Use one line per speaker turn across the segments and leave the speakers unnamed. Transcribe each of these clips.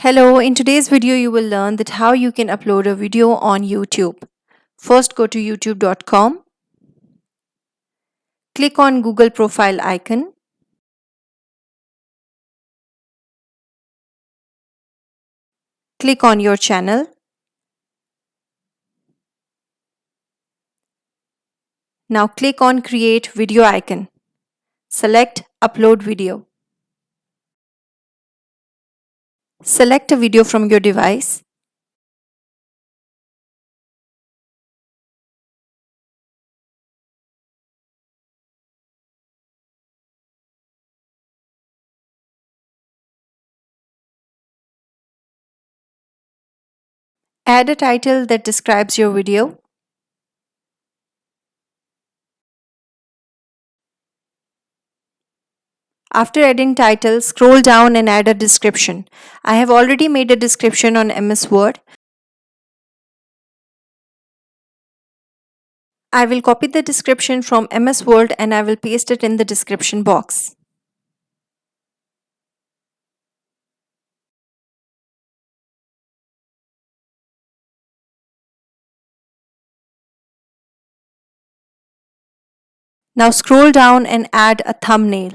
Hello, in today's video you will learn that how you can upload a video on YouTube. First go to youtube.com, click on Google profile icon, click on your channel. Now click on create video icon. Select upload video. Select a video from your device. Add a title that describes your video. After adding title, scroll down and add a description. I have already made a description on MS Word. I will copy the description from MS Word and I will paste it in the description box. Now scroll down and add a thumbnail.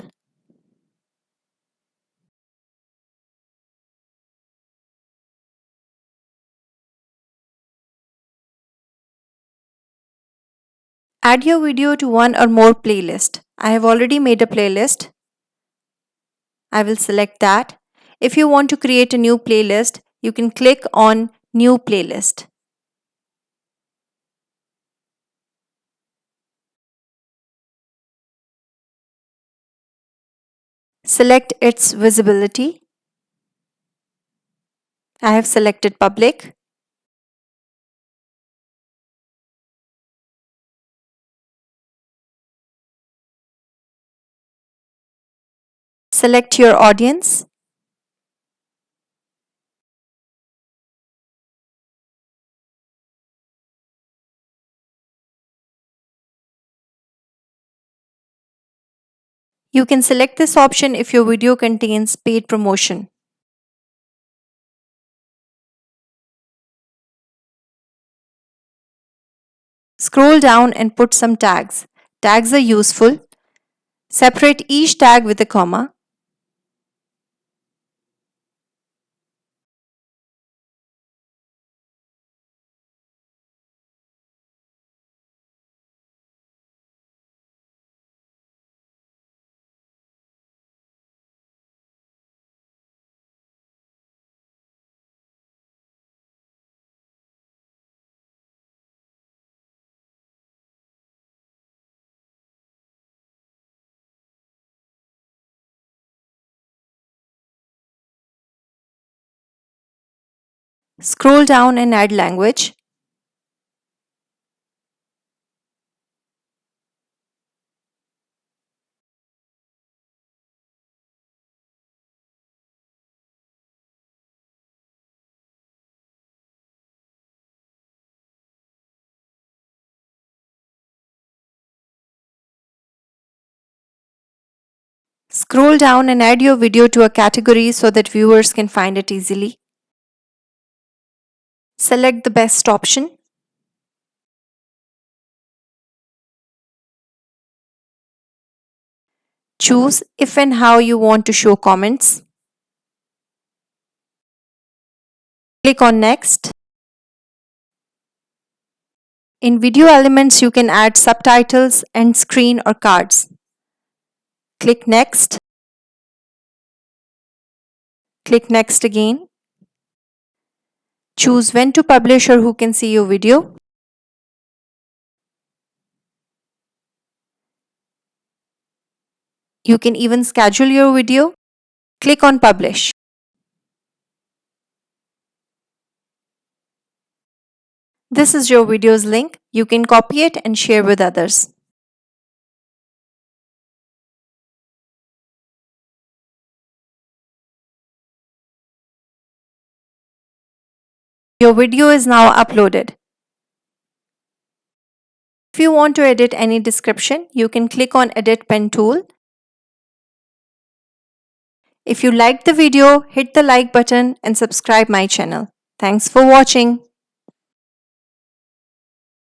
Add your video to one or more playlist. I have already made a playlist. I will select that. If you want to create a new playlist, you can click on New Playlist. Select its visibility. I have selected Public. Select your audience. You can select this option if your video contains paid promotion. Scroll down and put some tags. Tags are useful. Separate each tag with a comma. Scroll down and add language. Scroll down and add your video to a category so that viewers can find it easily. Select the best option. Choose if and how you want to show comments. Click on Next. In video elements, you can add subtitles, end screen or cards. Click Next. Click Next again. Choose when to publish or who can see your video. You can even schedule your video. Click on Publish. This is your video's link. You can copy it and share with others. Your video is now uploaded. If you want to edit any description, you can click on Edit Pen tool. If you liked the video, hit the like button and subscribe my channel. Thanks for watching.